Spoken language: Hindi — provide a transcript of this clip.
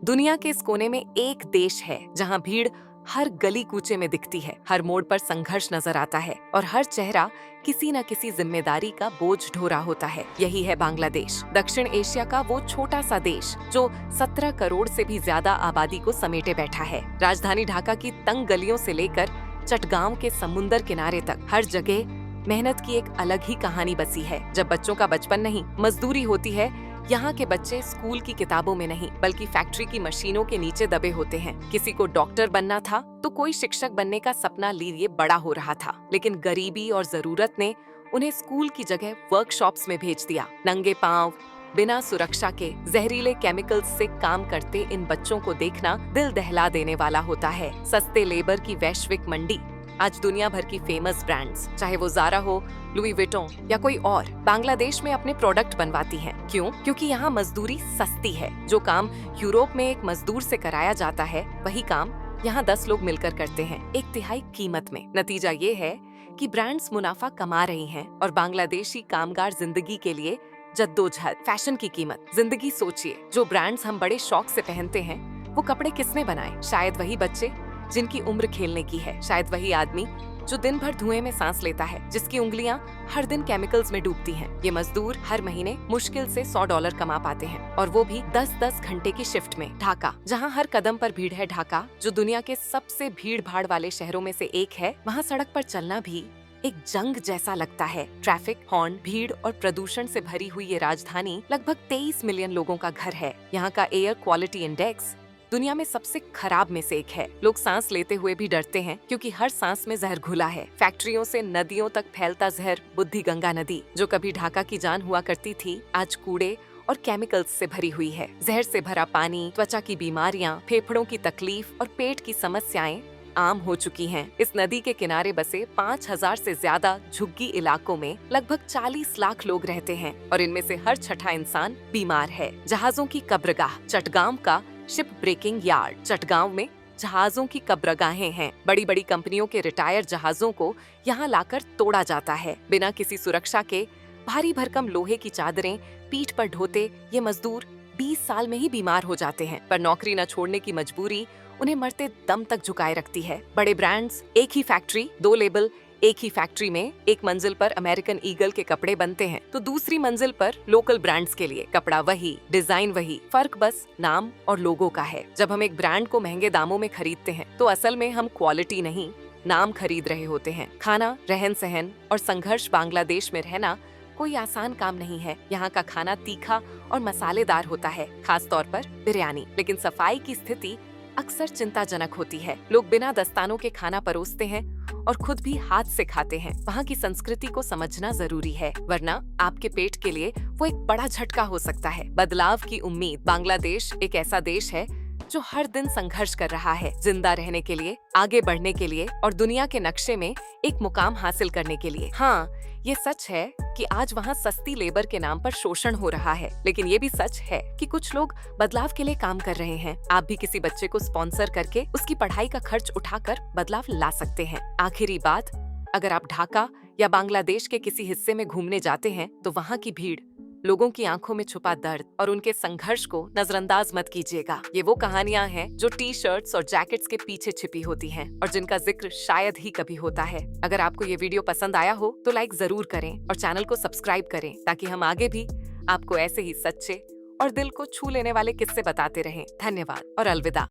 दुनिया के इस कोने में एक देश है जहाँ भीड़ हर गली कूचे में दिखती है, हर मोड़ पर संघर्ष नजर आता है और हर चेहरा किसी न किसी जिम्मेदारी का बोझ ढो रहा होता है। यही है बांग्लादेश, दक्षिण एशिया का वो छोटा सा देश जो 17 करोड़ से भी ज्यादा आबादी को समेटे बैठा है। राजधानी ढाका की तंग गलियों से लेकर चटगांव के समुंदर किनारे तक हर जगह मेहनत की एक अलग ही कहानी बसी है। जब बच्चों का बचपन नहीं, मजदूरी होती है, यहाँ के बच्चे स्कूल की किताबों में नहीं बल्कि फैक्ट्री की मशीनों के नीचे दबे होते हैं। किसी को डॉक्टर बनना था तो कोई शिक्षक बनने का सपना लिए बड़ा हो रहा था, लेकिन गरीबी और जरूरत ने उन्हें स्कूल की जगह वर्कशॉप्स में भेज दिया। नंगे पांव, बिना सुरक्षा के जहरीले केमिकल्स से काम करते इन बच्चों को देखना दिल दहला देने वाला होता है। सस्ते लेबर की वैश्विक मंडी, आज दुनिया भर की फेमस ब्रांड्स, चाहे वो ज़ारा हो, लुई विटों या कोई और, बांग्लादेश में अपने प्रोडक्ट बनवाती हैं। क्यों? क्योंकि यहाँ मजदूरी सस्ती है। जो काम यूरोप में एक मजदूर से कराया जाता है, वही काम यहाँ 10 लोग मिलकर करते हैं, 1/3 कीमत में। नतीजा ये है कि ब्रांड्स मुनाफा कमा रही हैं और बांग्लादेशी कामगार जिंदगी के लिए जद्दोजहद। फैशन की कीमत, जिंदगी सोचिए, जो ब्रांड्स हम बड़े शौक से पहनते हैं, वो कपड़े किसने बनाए? शायद वही बच्चे जिनकी उम्र खेलने की है, शायद वही आदमी जो दिन भर धुएं में सांस लेता है, जिसकी उंगलियां हर दिन केमिकल्स में डूबती हैं। ये मजदूर हर महीने मुश्किल से $100 कमा पाते हैं, और वो भी 10-10 घंटे की शिफ्ट में। ढाका, जहाँ हर कदम पर भीड़ है, ढाका जो दुनिया के सबसे भीड़ भाड़ वाले शहरों में से एक है, वहाँ सड़क पर चलना भी एक जंग जैसा लगता है। ट्रैफिक, हॉर्न, भीड़ और प्रदूषण से भरी हुई ये राजधानी लगभग 23 मिलियन लोगों का घर है। यहाँ का एयर क्वालिटी इंडेक्स दुनिया में सबसे खराब में से एक है। लोग सांस लेते हुए भी डरते हैं क्योंकि हर सांस में जहर घुला है। फैक्ट्रियों से नदियों तक फैलता जहर, बुद्धि गंगा नदी जो कभी ढाका की जान हुआ करती थी, आज कूड़े और केमिकल्स से भरी हुई है। जहर से भरा पानी, त्वचा की बीमारियां, फेफड़ों की तकलीफ और पेट की समस्याएं आम हो चुकी हैं। इस नदी के किनारे बसे 5000 से ज्यादा झुग्गी इलाकों में लगभग 40 लाख लोग रहते हैं और इनमें से हर छठा इंसान बीमार है। जहाजों की कब्रगाह, चटगांव का शिप ब्रेकिंग यार्ड। चटगांव में जहाजों की कब्रगाहें हैं। बड़ी बड़ी कंपनियों के रिटायर जहाजों को यहाँ लाकर तोड़ा जाता है। बिना किसी सुरक्षा के भारी भरकम लोहे की चादरें पीठ पर ढोते ये मजदूर 20 साल में ही बीमार हो जाते हैं, पर नौकरी न छोड़ने की मजबूरी उन्हें मरते दम तक झुकाए रखती है। बड़े ब्रांड्स, एक ही फैक्ट्री, 2 लेबल। एक ही फैक्ट्री में एक मंजिल पर अमेरिकन ईगल के कपड़े बनते हैं तो दूसरी मंजिल पर लोकल ब्रांड्स के लिए कपड़ा वही, डिजाइन वही, फर्क बस नाम और लोगो का है। जब हम एक ब्रांड को महंगे दामों में खरीदते हैं तो असल में हम क्वालिटी नहीं, नाम खरीद रहे होते हैं। खाना, रहन सहन और संघर्ष। बांग्लादेश में रहना कोई आसान काम नहीं है। यहाँ का खाना तीखा और मसालेदार होता है, खास तौर पर बिरयानी, लेकिन सफाई की स्थिति अक्सर चिंताजनक होती है। लोग बिना दस्तानों के खाना परोसते हैं और खुद भी हाथ से खाते हैं। वहाँ की संस्कृति को समझना जरूरी है, वरना आपके पेट के लिए वो एक बड़ा झटका हो सकता है। बदलाव की उम्मीद। बांग्लादेश एक ऐसा देश है जो हर दिन संघर्ष कर रहा है, जिंदा रहने के लिए, आगे बढ़ने के लिए और दुनिया के नक्शे में एक मुकाम हासिल करने के लिए। हाँ, ये सच है कि आज वहाँ सस्ती लेबर के नाम पर शोषण हो रहा है, लेकिन ये भी सच है कि कुछ लोग बदलाव के लिए काम कर रहे हैं। आप भी किसी बच्चे को स्पॉन्सर करके उसकी पढ़ाई का खर्च उठाकर बदलाव ला सकते हैं। आखिरी बात, अगर आप ढाका या बांग्लादेश के किसी हिस्से में घूमने जाते हैं तो वहाँ की भीड़, लोगों की आंखों में छुपा दर्द और उनके संघर्ष को नजरअंदाज मत कीजिएगा। ये वो कहानियां हैं जो टी-शर्ट्स और जैकेट्स के पीछे छिपी होती हैं और जिनका जिक्र शायद ही कभी होता है। अगर आपको ये वीडियो पसंद आया हो तो लाइक जरूर करें और चैनल को सब्सक्राइब करें ताकि हम आगे भी आपको ऐसे ही सच्चे और दिल को छू लेने वाले किस्से बताते रहें। धन्यवाद और अलविदा।